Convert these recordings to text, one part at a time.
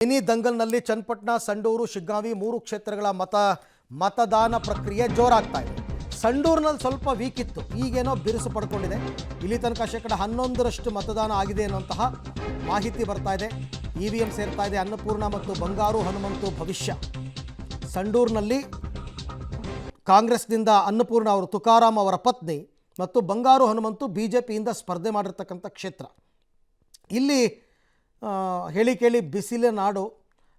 Mini ದಂಗಲ್ನಲ್ಲಿ Channapatna, Sandur, Shiggaon 3 ಕ್ಷೇತ್ರಗಳ ಮತದಾನ ಪ್ರಕ್ರಿಯೆ ಜೋರಾಗ್ತಾ ಇದೆ. ಸಂಡೂರಿನಲ್ಲಿ ಸ್ವಲ್ಪ ವೀಕ್ ಇತ್ತು, ಈಗೇನೋ ಬಿರುಸು ಪಡ್ಕೊಂಡಿದೆ. ಇಲ್ಲಿ ತನಕ 11% ಮತದಾನ ಆಗಿದೆ ಅನ್ನುವಂತಹ ಮಾಹಿತಿ ಬರ್ತಾ ಇದೆ. EVM ಸೇರ್ತಾ ಇದೆ. ಅನ್ನಪೂರ್ಣ ಮತ್ತು ಬಂಗಾರು ಹನುಮಂತು ಭವಿಷ್ಯ. ಸಂಡೂರಿನಲ್ಲಿ ಕಾಂಗ್ರೆಸ್ನಿಂದ ಅನ್ನಪೂರ್ಣ ಅವರು ತುಕಾರಾಮ್ ಅವರ ಪತ್ನಿ ಮತ್ತು ಬಂಗಾರು ಹನುಮಂತು BJPಯಿಂದ ಸ್ಪರ್ಧೆ ಮಾಡಿರ್ತಕ್ಕಂಥ ಕ್ಷೇತ್ರ. ಇಲ್ಲಿ ಹೇಳಿ ಕೇಳಿ ಬಿಸಿಲಿನ ನಾಡು,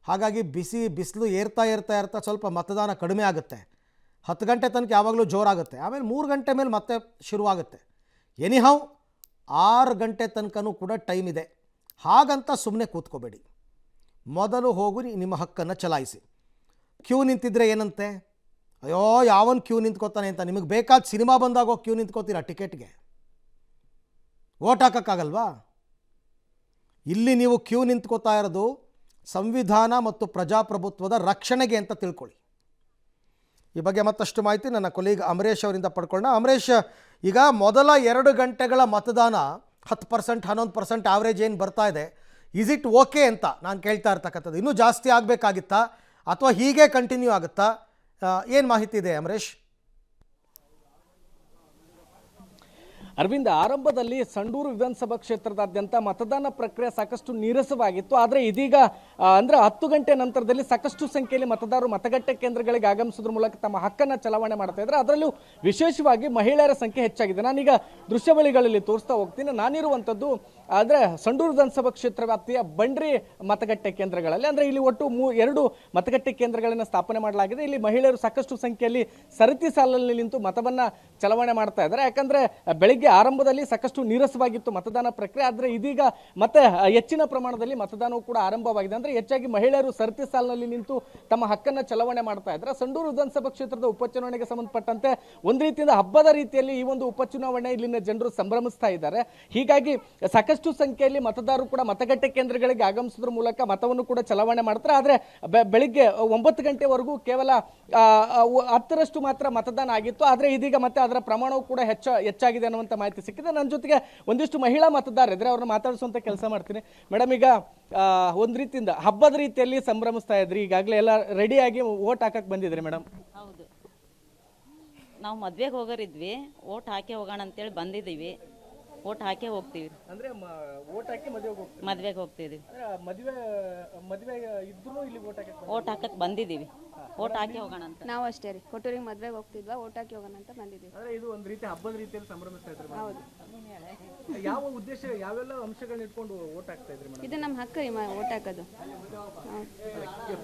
ಹಾಗಾಗಿ ಬಿಸಿಲು ಏರ್ತಾ ಸ್ವಲ್ಪ ಮತದಾನ ಕಡಿಮೆ ಆಗುತ್ತೆ. 10 ಗಂಟೆ ತನಕ ಯಾವಾಗಲೂ ಜೋರಾಗುತ್ತೆ, ಆಮೇಲೆ 3 ಗಂಟೆ ಮೇಲೆ ಮತ್ತೆ ಶುರುವಾಗುತ್ತೆ. ಎನಿಹೌ 6 ಗಂಟೆ ತನಕನೂ ಕೂಡ ಟೈಮ್ ಇದೆ. ಹಾಗಂತ ಸುಮ್ಮನೆ ಕೂತ್ಕೋಬೇಡಿ, ಮೊದಲು ಹೋಗಿ ನಿಮ್ಮ ಹಕ್ಕನ್ನು ಚಲಾಯಿಸಿ. ಕ್ಯೂ ನಿಂತಿದ್ರೆ ಏನಂತೆ, ಅಯ್ಯೋ ಯಾವನು ಕ್ಯೂ ನಿಂತ್ಕೋತಾನೆ ಅಂತ. ನಿಮಗೆ ಬೇಕಾದ ಸಿನಿಮಾ ಬಂದಾಗೋ ಕ್ಯೂ ನಿಂತ್ಕೋತೀರಾ ಟಿಕೆಟ್ಗೆ, ಓಟ್ ಹಾಕೋಕ್ಕಾಗಲ್ವಾ? ಇಲ್ಲಿ ನೀವು ಕ್ಯೂ ನಿಂತ್ಕೋತಾ ಇರೋದು ಸಂವಿಧಾನ ಮತ್ತು ಪ್ರಜಾಪ್ರಭುತ್ವದ ರಕ್ಷಣೆಗೆ ಅಂತ ತಿಳ್ಕೊಳ್ಳಿ. ಈ ಬಗ್ಗೆ ಮತ್ತಷ್ಟು ಮಾಹಿತಿ ನನ್ನ ಕೊಲೀಗ್ ಅಮರೇಶ್ ಅವರಿಂದ ಪಡ್ಕೊಳ್ಳೋಣ. ಅಮರೇಶ್, ಈಗ ಮೊದಲ 2 ಗಂಟೆಗಳ ಮತದಾನ 10%, 11% ಆವ್ರೇಜ್ ಏನು ಬರ್ತಾ ಇದೆ, ಈಸ್ ಇಟ್ ಓಕೆ ಅಂತ ನಾನು ಕೇಳ್ತಾ ಇರ್ತಕ್ಕಂಥದ್ದು. ಇನ್ನೂ ಜಾಸ್ತಿ ಆಗಬೇಕಾಗಿತ್ತಾ ಅಥವಾ ಹೀಗೆ ಕಂಟಿನ್ಯೂ ಆಗುತ್ತಾ? ಏನು ಮಾಹಿತಿ ಇದೆ ಅಮರೇಶ್? ಅರವಿಂದ್, ಆರಂಭದಲ್ಲಿ ಸಂಡೂರು ವಿಧಾನಸಭಾ ಕ್ಷೇತ್ರದಾದ್ಯಂತ ಮತದಾನ ಪ್ರಕ್ರಿಯೆ ಸಾಕಷ್ಟು ನೀರಸವಾಗಿತ್ತು. ಆದರೆ ಇದೀಗ ಅಂದರೆ 10 ಗಂಟೆ ನಂತರದಲ್ಲಿ ಸಾಕಷ್ಟು ಸಂಖ್ಯೆಯಲ್ಲಿ ಮತದಾರರು ಮತಗಟ್ಟೆ ಕೇಂದ್ರಗಳಿಗೆ ಆಗಮಿಸೋದ್ರ ಮೂಲಕ ತಮ್ಮ ಹಕ್ಕನ್ನು ಚಲಾವಣೆ ಮಾಡ್ತಾ ಇದ್ದಾರೆ. ಅದರಲ್ಲೂ ವಿಶೇಷವಾಗಿ ಮಹಿಳೆಯರ ಸಂಖ್ಯೆ ಹೆಚ್ಚಾಗಿದೆ. ನಾನೀಗ ದೃಶ್ಯಾವಳಿಗಳಲ್ಲಿ ತೋರಿಸ್ತಾ ಹೋಗ್ತೀನಿ. ನಾನಿರುವಂಥದ್ದು ಅಂದರೆ ಸಂಡೂರು ವಿಧಾನಸಭಾ ಕ್ಷೇತ್ರ ವ್ಯಾಪ್ತಿಯ ಬಂಡ್ರಿ ಮತಗಟ್ಟೆ ಕೇಂದ್ರಗಳಲ್ಲಿ. ಅಂದರೆ ಇಲ್ಲಿ ಒಟ್ಟು 2 ಮತಗಟ್ಟೆ ಕೇಂದ್ರಗಳನ್ನು ಸ್ಥಾಪನೆ ಮಾಡಲಾಗಿದೆ. ಇಲ್ಲಿ ಮಹಿಳೆಯರು ಸಾಕಷ್ಟು ಸಂಖ್ಯೆಯಲ್ಲಿ ಸರತಿ ಸಾಲಲ್ಲಿ ನಿಂತು ಮತವನ್ನು ಚಲಾವಣೆ ಮಾಡ್ತಾ ಇದ್ದಾರೆ. ಯಾಕಂದರೆ ಬೆಳಿಗ್ಗೆ ಆರಂಭದಲ್ಲಿ ಸಾಕಷ್ಟು ನೀರಸವಾಗಿತ್ತು ಮತದಾನ ಪ್ರಕ್ರಿಯೆ. ಆದರೆ ಇದೀಗ ಮತ್ತೆ ಹೆಚ್ಚಿನ ಪ್ರಮಾಣದಲ್ಲಿ ಮತದಾನವೂ ಕೂಡ ಆರಂಭವಾಗಿದೆ. ಅಂದರೆ ಹೆಚ್ಚಾಗಿ ಮಹಿಳೆಯರು ಸರತಿ ಸಾಲಿನಲ್ಲಿ ನಿಂತು ತಮ್ಮ ಹಕ್ಕನ್ನು ಚಲಾವಣೆ ಮಾಡ್ತಾ ಇದ್ದಾರೆ. ಸಂಡೂರು ವಿಧಾನಸಭಾ ಕ್ಷೇತ್ರದ ಉಪಚುನಾವಣೆಗೆ ಸಂಬಂಧಪಟ್ಟಂತೆ ಒಂದು ರೀತಿಯಿಂದ ಹಬ್ಬದ ರೀತಿಯಲ್ಲಿ ಈ ಒಂದು ಉಪಚುನಾವಣೆ ಇಲ್ಲಿನ ಜನರು ಸಂಭ್ರಮಿಸ್ತಾ ಇದ್ದಾರೆ. ಹೀಗಾಗಿ ಸಾಕಷ್ಟು ಸಂಖ್ಯೆಯಲ್ಲಿ ಮತದಾರರು ಕೂಡ ಮತಗಟ್ಟೆ ಕೇಂದ್ರಗಳಿಗೆ ಆಗಮಿಸೋದ್ರ ಮೂಲಕ ಮತವನ್ನು ಕೂಡ ಚಲಾವಣೆ ಮಾಡ್ತಾರೆ. ಆದರೆ ಬೆಳಿಗ್ಗೆ 9 ಗಂಟೆವರೆಗೂ ಕೇವಲ 10% ಮಾತ್ರ ಮತದಾನ ಆಗಿತ್ತು. ಆದರೆ ಇದೀಗ ಮತ್ತೆ ಅದರ ಪ್ರಮಾಣವು ಕೂಡ ಹೆಚ್ಚಾಗಿದೆ ಅನ್ನುವಂಥ ಮಾಹಿತಿ ಸಿಕ್ಕಿದೆ. ನನ್ನ ಜೊತೆಗೆ ಒಂದಿಷ್ಟು ಮಹಿಳಾ ಮತದಾರರು ಇದ್ರೆ ಅವ್ರನ್ನ ಮಾತಾಡಿಸುವಂತ ಕೆಲಸ ಮಾಡ್ತೀನಿ. ಮೇಡಮ್, ಈಗ ಒಂದು ರೀತಿಯಿಂದ ಹಬ್ಬದ ರೀತಿಯಲ್ಲಿ ಸಂಭ್ರಮಿಸ್ತಾ ಇದ್ರಿ, ಈಗಾಗಲೇ ಎಲ್ಲ ರೆಡಿಯಾಗಿ ಓಟ್ ಹಾಕಕ್ ಬಂದಿದ್ರಿ ಮೇಡಮ್? ಹೌದು, ನಾವು ಮದ್ವೆಗೆ ಹೋಗೋರಿದ್ವಿ, ಓಟ್ ಹಾಕಿ ಹೋಗೋಣ ಅಂತೇಳಿ ಬಂದಿದ್ದೀವಿ. ಓಟ್ ಹಾಕಿ ಹೋಗ್ತೀವಿ. ಅಂದ್ರೆ ಓಟ್ ಹಾಕಿ ಮದ್ವೆಗೆ ಹೋಗ್ತಿದ್ದೀವಿ. ಮದ್ವೆ ಇದ್ರೂ ಇಲ್ಲಿ ಓಟ್ ಹಾಕಕ್ ಬಂದಿದ್ದೀವಿ. ಓಟ್ ಹಾಕಿ ಹೋಗೋಣ ಅಂತ. ನಾವು ಅಷ್ಟೇ ರೀ, ಕೊಟ್ಟೂರಿಗೆ ಮದ್ವೆಗೆ ಹೋಗ್ತಿದ್ವಾ, ಓಟ್ ಹಾಕಿ ಹೋಗೋಣ ಅಂತ ಬಂದಿದ್ದೀವಿ. ಅಂದ್ರೆ ಇದು ಒಂದು ರೀತಿ ಹಬ್ಬದ ರೀತಿಯಲ್ಲಿ ಸಂಭ್ರಮಿಸ್ತಾ ಇದ್ರು. ಹೌದು. ಯಾವ ಉದ್ದೇಶ, ಯಾವೆಲ್ಲ ಅಂಶಗಳನ್ನ ಇಟ್ಕೊಂಡು ಓಟ್ ಹಾಕ್ತಾ ಇದ್ರಿ ಮೇಡಮ್? ಇದು ನಮ್ಮ ಹಕ್ಕು ರೀ, ಓಟ್ ಹಾಕೋದು.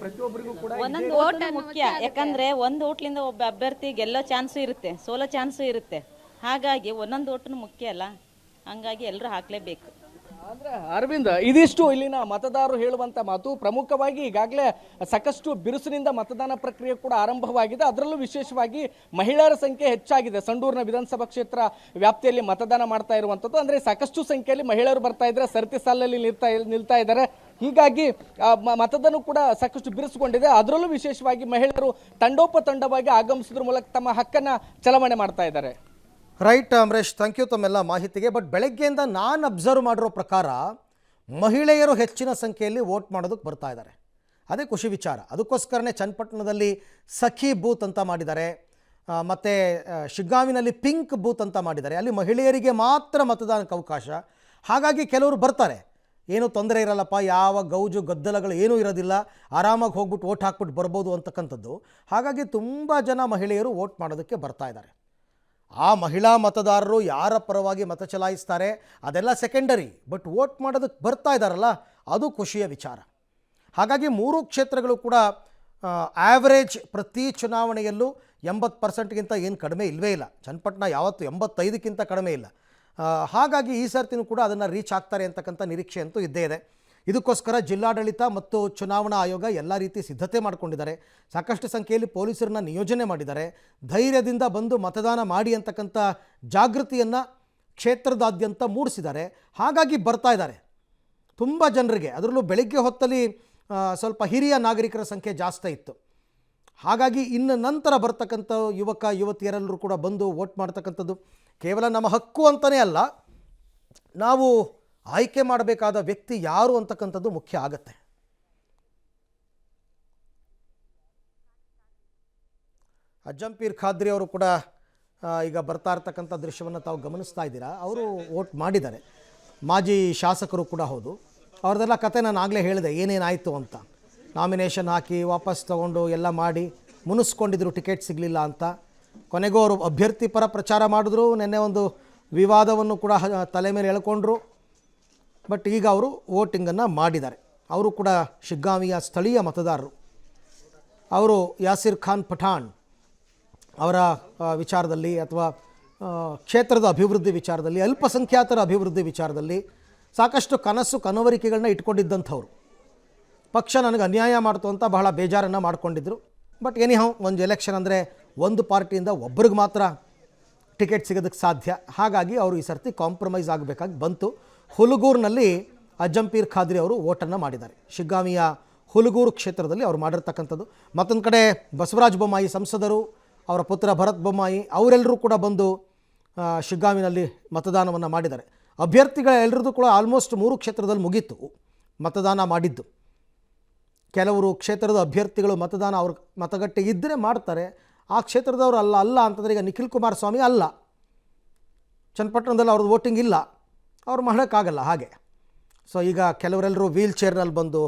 ಪ್ರತಿಯೊಬ್ಬರಿಗೂ ಕೂಡ ಒಂದೊಂದು ಓಟ್ ಮುಖ್ಯ. ಯಾಕಂದ್ರೆ ಒಂದು ಓಟ್ಲಿಂದ ಒಬ್ಬ ಅಭ್ಯರ್ಥಿ ಗೆಲ್ಲೋ ಚಾನ್ಸು ಇರುತ್ತೆ, ಸೋಲೋ ಚಾನ್ಸು ಇರುತ್ತೆ. ಹಾಗಾಗಿ ಒಂದೊಂದು ಓಟು ಮುಖ್ಯ ಅಲ್ಲ, ಹಂಗಾಗಿ ಎಲ್ಲರೂ ಹಾಕ್ಲೇಬೇಕು. ಅಂದ್ರೆ ಅರವಿಂದ್, ಇದಿಷ್ಟು ಇಲ್ಲಿನ ಮತದಾರರು ಹೇಳುವಂತ ಮಾತು. ಪ್ರಮುಖವಾಗಿ ಈಗಾಗಲೇ ಸಾಕಷ್ಟು ಬಿರುಸಿನಿಂದ ಮತದಾನ ಪ್ರಕ್ರಿಯೆ ಕೂಡ ಆರಂಭವಾಗಿದೆ. ಅದರಲ್ಲೂ ವಿಶೇಷವಾಗಿ ಮಹಿಳೆಯರ ಸಂಖ್ಯೆ ಹೆಚ್ಚಾಗಿದೆ. ಸಂಡೂರಿನ ವಿಧಾನಸಭಾ ಕ್ಷೇತ್ರ ವ್ಯಾಪ್ತಿಯಲ್ಲಿ ಮತದಾನ ಮಾಡ್ತಾ ಇರುವಂಥದ್ದು. ಅಂದ್ರೆ ಸಾಕಷ್ಟು ಸಂಖ್ಯೆಯಲ್ಲಿ ಮಹಿಳೆಯರು ಬರ್ತಾ ಇದ್ದಾರೆ, ಸರತಿ ಸಾಲಲ್ಲಿ ನಿಲ್ತಾ ಇದ್ದಾರೆ. ಹೀಗಾಗಿ ಮತದಾನ ಕೂಡ ಸಾಕಷ್ಟು ಬಿರುಸುಗೊಂಡಿದೆ. ಅದರಲ್ಲೂ ವಿಶೇಷವಾಗಿ ಮಹಿಳೆಯರು ತಂಡೋಪತಂಡವಾಗಿ ಆಗಮಿಸೋದ್ರ ಮೂಲಕ ತಮ್ಮ ಹಕ್ಕನ್ನು ಚಲಾವಣೆ ಮಾಡ್ತಾ ಇದ್ದಾರೆ. ರೈಟ್ ಅಮರೇಶ್, ಥ್ಯಾಂಕ್ ಯು ತಮ್ಮೆಲ್ಲ ಮಾಹಿತಿಗೆ. ಬಟ್ ಬೆಳಗ್ಗೆಯಿಂದ ನಾನು ಅಬ್ಸರ್ವ್ ಮಾಡಿರೋ ಪ್ರಕಾರ ಮಹಿಳೆಯರು ಹೆಚ್ಚಿನ ಸಂಖ್ಯೆಯಲ್ಲಿ ವೋಟ್ ಮಾಡೋದಕ್ಕೆ ಬರ್ತಾ ಇದ್ದಾರೆ. ಅದೇ ಖುಷಿ ವಿಚಾರ. ಅದಕ್ಕೋಸ್ಕರನೇ ಚನ್ನಪಟ್ಟಣದಲ್ಲಿ ಸಖಿ ಬೂತ್ ಅಂತ ಮಾಡಿದ್ದಾರೆ, ಮತ್ತು ಶಿಗ್ಗಾಂವಿನಲ್ಲಿ ಪಿಂಕ್ ಬೂತ್ ಅಂತ ಮಾಡಿದ್ದಾರೆ. ಅಲ್ಲಿ ಮಹಿಳೆಯರಿಗೆ ಮಾತ್ರ ಮತದಾನಕ್ಕೆ ಅವಕಾಶ. ಹಾಗಾಗಿ ಕೆಲವರು ಬರ್ತಾರೆ, ಏನೂ ತೊಂದರೆ ಇರಲ್ಲಪ್ಪ, ಯಾವ ಗೌಜು ಗದ್ದಲಗಳು ಏನೂ ಇರೋದಿಲ್ಲ, ಆರಾಮಾಗಿ ಹೋಗ್ಬಿಟ್ಟು ವೋಟ್ ಹಾಕ್ಬಿಟ್ಟು ಬರ್ಬೋದು ಅಂತಕ್ಕಂಥದ್ದು. ಹಾಗಾಗಿ ತುಂಬ ಜನ ಮಹಿಳೆಯರು ವೋಟ್ ಮಾಡೋದಕ್ಕೆ ಬರ್ತಾ ಇದ್ದಾರೆ. ಆ ಮಹಿಳಾ ಮತದಾರರು ಯಾರ ಪರವಾಗಿ ಮತ ಚಲಾಯಿಸ್ತಾರೆ ಅದೆಲ್ಲ ಸೆಕೆಂಡರಿ, ಬಟ್ ವೋಟ್ ಮಾಡೋದಕ್ಕೆ ಬರ್ತಾ ಇದ್ದಾರಲ್ಲ, ಅದು ಖುಷಿಯ ವಿಚಾರ. ಹಾಗಾಗಿ 3 ಕ್ಷೇತ್ರಗಳು ಕೂಡ ಆ್ಯಾವ್ರೇಜ್ ಪ್ರತಿ ಚುನಾವಣೆಯಲ್ಲೂ 80%ಗಿಂತ ಏನು ಕಡಿಮೆ ಇಲ್ಲವೇ ಇಲ್ಲ. ಚನ್ನಪಟ್ಟಣ ಯಾವತ್ತೂ 85ಕ್ಕಿಂತ ಕಡಿಮೆ ಇಲ್ಲ. ಹಾಗಾಗಿ ಈ ಸರ್ತಿನೂ ಕೂಡ ಅದನ್ನು ರೀಚ್ ಆಗ್ತಾರೆ ಅಂತಕ್ಕಂಥ ನಿರೀಕ್ಷೆ ಅಂತೂ ಇದ್ದೇ ಇದೆ. ಇದಕ್ಕೋಸ್ಕರ ಜಿಲ್ಲಾಡಳಿತ ಮತ್ತು ಚುನಾವಣಾ ಆಯೋಗ ಎಲ್ಲ ರೀತಿ ಸಿದ್ಧತೆ ಮಾಡಿಕೊಂಡಿದ್ದಾರೆ. ಸಾಕಷ್ಟು ಸಂಖ್ಯೆಯಲ್ಲಿ ಪೊಲೀಸರನ್ನ ನಿಯೋಜನೆ ಮಾಡಿದ್ದಾರೆ. ಧೈರ್ಯದಿಂದ ಬಂದು ಮತದಾನ ಮಾಡಿ ಅಂತಕ್ಕಂಥ ಜಾಗೃತಿಯನ್ನು ಕ್ಷೇತ್ರದಾದ್ಯಂತ ಮೂಡಿಸಿದ್ದಾರೆ. ಹಾಗಾಗಿ ಬರ್ತಾ ಇದ್ದಾರೆ ತುಂಬ ಜನರಿಗೆ. ಅದರಲ್ಲೂ ಬೆಳಗ್ಗೆ ಹೊತ್ತಲ್ಲಿ ಸ್ವಲ್ಪ ಹಿರಿಯ ನಾಗರಿಕರ ಸಂಖ್ಯೆ ಜಾಸ್ತಿ ಇತ್ತು. ಹಾಗಾಗಿ ಇನ್ನು ನಂತರ ಬರ್ತಕ್ಕಂಥ ಯುವಕ ಯುವತಿಯರೆಲ್ಲರೂ ಕೂಡ ಬಂದು ವೋಟ್ ಮಾಡ್ತಕ್ಕಂಥದ್ದು ಕೇವಲ ನಮ್ಮ ಹಕ್ಕು ಅಂತಲೇ ಅಲ್ಲ, ನಾವು ಆಯ್ಕೆ ಮಾಡಬೇಕಾದ ವ್ಯಕ್ತಿ ಯಾರು ಅಂತಕ್ಕಂಥದ್ದು ಮುಖ್ಯ ಆಗುತ್ತೆ. ಅಜ್ಜಂಪೀರ್ ಖಾದ್ರಿ ಅವರು ಕೂಡ ಈಗ ಬರ್ತಾ ಇರ್ತಕ್ಕಂಥ ದೃಶ್ಯವನ್ನು ತಾವು ಗಮನಿಸ್ತಾ ಇದ್ದೀರಾ. ಅವರು ವೋಟ್ ಮಾಡಿದ್ದಾರೆ, ಮಾಜಿ ಶಾಸಕರು ಕೂಡ ಹೌದು. ಅವ್ರದ್ದೆಲ್ಲ ಕತೆ ನಾನು ಆಗಲೇ ಹೇಳಿದೆ ಏನೇನಾಯಿತು ಅಂತ. ನಾಮಿನೇಷನ್ ಹಾಕಿ ವಾಪಸ್ ತೊಗೊಂಡು ಎಲ್ಲ ಮಾಡಿ ಮುನಿಸ್ಕೊಂಡಿದ್ರು, ಟಿಕೆಟ್ ಸಿಗಲಿಲ್ಲ ಅಂತ. ಕೊನೆಗೂ ಅವರು ಅಭ್ಯರ್ಥಿ ಪರ ಪ್ರಚಾರ ಮಾಡಿದ್ರು. ನಿನ್ನೆ ಒಂದು ವಿವಾದವನ್ನು ಕೂಡ ತಲೆ ಮೇಲೆ ಎಳ್ಕೊಂಡ್ರು. ಬಟ್ ಈಗ ಅವರು ವೋಟಿಂಗನ್ನು ಮಾಡಿದ್ದಾರೆ. ಅವರು ಕೂಡ ಶಿಗ್ಗಾಂವಿಯ ಸ್ಥಳೀಯ ಮತದಾರರು. ಅವರು ಯಾಸಿರ್ ಖಾನ್ ಪಠಾಣ್ ಅವರ ವಿಚಾರದಲ್ಲಿ ಅಥವಾ ಕ್ಷೇತ್ರದ ಅಭಿವೃದ್ಧಿ ವಿಚಾರದಲ್ಲಿ, ಅಲ್ಪಸಂಖ್ಯಾತರ ಅಭಿವೃದ್ಧಿ ವಿಚಾರದಲ್ಲಿ ಸಾಕಷ್ಟು ಕನಸು ಕನವರಿಕೆಗಳನ್ನ ಇಟ್ಕೊಂಡಿದ್ದಂಥವ್ರು. ಪಕ್ಷ ನನಗೆ ಅನ್ಯಾಯ ಮಾಡ್ತು ಅಂತ ಬಹಳ ಬೇಜಾರನ್ನು ಮಾಡ್ಕೊಂಡಿದ್ರು. ಬಟ್ ಎನಿಹೌ, ಒಂದು ಎಲೆಕ್ಷನ್ ಅಂದರೆ ಒಂದು ಪಾರ್ಟಿಯಿಂದ ಒಬ್ರಿಗೆ ಮಾತ್ರ ಟಿಕೆಟ್ ಸಿಗೋದಕ್ಕೆ ಸಾಧ್ಯ. ಹಾಗಾಗಿ ಅವರು ಈ ಸರ್ತಿ ಕಾಂಪ್ರಮೈಸ್ ಆಗಬೇಕಾಗಿ ಬಂತು. ಹುಲಗೂರಿನಲ್ಲಿ ಅಜ್ಜಂಪೀರ್ ಖಾದ್ರಿ ಅವರು ವೋಟನ್ನು ಮಾಡಿದ್ದಾರೆ. ಶಿಗ್ಗಾಂವಿಯ ಹುಲಗೂರು ಕ್ಷೇತ್ರದಲ್ಲಿ ಅವರು ಮಾಡಿರ್ತಕ್ಕಂಥದ್ದು. ಮತ್ತೊಂದು ಕಡೆ ಬಸವರಾಜ ಬೊಮ್ಮಾಯಿ ಸಂಸದರು, ಅವರ ಪುತ್ರ ಭರತ್ ಬೊಮ್ಮಾಯಿ ಅವರೆಲ್ಲರೂ ಕೂಡ ಬಂದು ಶಿಗ್ಗಾಂವಿನಲ್ಲಿ ಮತದಾನವನ್ನು ಮಾಡಿದ್ದಾರೆ. ಅಭ್ಯರ್ಥಿಗಳ ಎಲ್ಲರದ್ದು ಕೂಡ ಆಲ್ಮೋಸ್ಟ್ 3 ಕ್ಷೇತ್ರದಲ್ಲಿ ಮುಗೀತು ಮತದಾನ ಮಾಡಿದ್ದು. ಕೆಲವರು ಕ್ಷೇತ್ರದ ಅಭ್ಯರ್ಥಿಗಳು ಮತದಾನ ಅವ್ರ ಮತಗಟ್ಟೆ ಇದ್ದರೆ ಮಾಡ್ತಾರೆ, ಆ ಕ್ಷೇತ್ರದವರು ಅಲ್ಲ ಅಂತಂದರೆ ಈಗ ನಿಖಿಲ್ ಕುಮಾರಸ್ವಾಮಿ ಅಲ್ಲ, ಚನ್ನಪಟ್ಟಣದಲ್ಲಿ ಅವ್ರದ್ದು ವೋಟಿಂಗ್ ಇಲ್ಲ, ಅವ್ರು ಮಾಡೋಕ್ಕಾಗಲ್ಲ ಹಾಗೆ. ಸೊ ಈಗ ಕೆಲವರೆಲ್ಲರೂ ವೀಲ್ ಚೇರ್ನಲ್ಲಿ ಬಂದು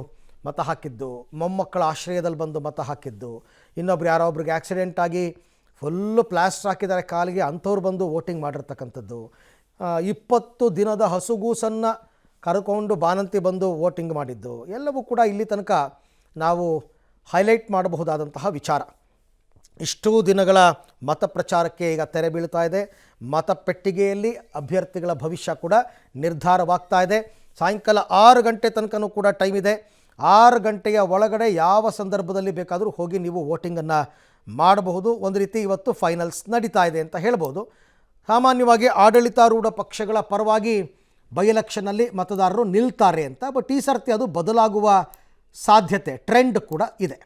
ಮತ ಹಾಕಿದ್ದು, ಮೊಮ್ಮಕ್ಕಳ ಆಶ್ರಯದಲ್ಲಿ ಬಂದು ಮತ ಹಾಕಿದ್ದು, ಇನ್ನೊಬ್ರು ಯಾರೋ ಒಬ್ರಿಗೆ ಆಕ್ಸಿಡೆಂಟ್ ಆಗಿ ಫುಲ್ಲು ಪ್ಲಾಸ್ಟರ್ ಹಾಕಿದ್ದಾರೆ ಕಾಲಿಗೆ, ಅಂಥವ್ರು ಬಂದು ವೋಟಿಂಗ್ ಮಾಡಿರ್ತಕ್ಕಂಥದ್ದು. 20 ದಿನದ ಹಸುಗೂಸನ್ನು ಕರ್ಕೊಂಡು ಬಾನಂತಿ ಬಂದು ವೋಟಿಂಗ್ ಮಾಡಿದ್ದು ಎಲ್ಲವೂ ಕೂಡ ಇಲ್ಲಿ ತನಕ ನಾವು ಹೈಲೈಟ್ ಮಾಡಬಹುದಾದಂತಹ ವಿಚಾರ. ಇಷ್ಟೂ ದಿನಗಳ ಮತ ಪ್ರಚಾರಕ್ಕೆ ಈಗ ತೆರೆ ಬೀಳ್ತಾ ಇದೆ. ಮತಪೆಟ್ಟಿಗೆಯಲ್ಲಿ ಅಭ್ಯರ್ಥಿಗಳ ಭವಿಷ್ಯ ಕೂಡ ನಿರ್ಧಾರವಾಗ್ತಾ ಇದೆ. ಸಾಯಂಕಾಲ 6 ಗಂಟೆ ತನಕನೂ ಕೂಡ ಟೈಮ್ ಇದೆ. 6 ಗಂಟೆಯ ಒಳಗಡೆ ಯಾವ ಸಂದರ್ಭದಲ್ಲಿ ಬೇಕಾದರೂ ಹೋಗಿ ನೀವು ವೋಟಿಂಗನ್ನು ಮಾಡಬಹುದು. ಒಂದು ರೀತಿ ಇವತ್ತು ಫೈನಲ್ಸ್ ನಡೀತಾ ಇದೆ ಅಂತ ಹೇಳ್ಬೋದು. ಸಾಮಾನ್ಯವಾಗಿ ಆಡಳಿತಾರೂಢ ಪಕ್ಷಗಳ ಪರವಾಗಿ ಬೈ ಎಲೆಕ್ಷನ್ನಲ್ಲಿ ಮತದಾರರು ನಿಲ್ತಾರೆ ಅಂತ. ಬಟ್ ಈ ಸರ್ತಿ ಅದು ಬದಲಾಗುವ ಸಾಧ್ಯತೆ, ಟ್ರೆಂಡ್ ಕೂಡ ಇದೆ.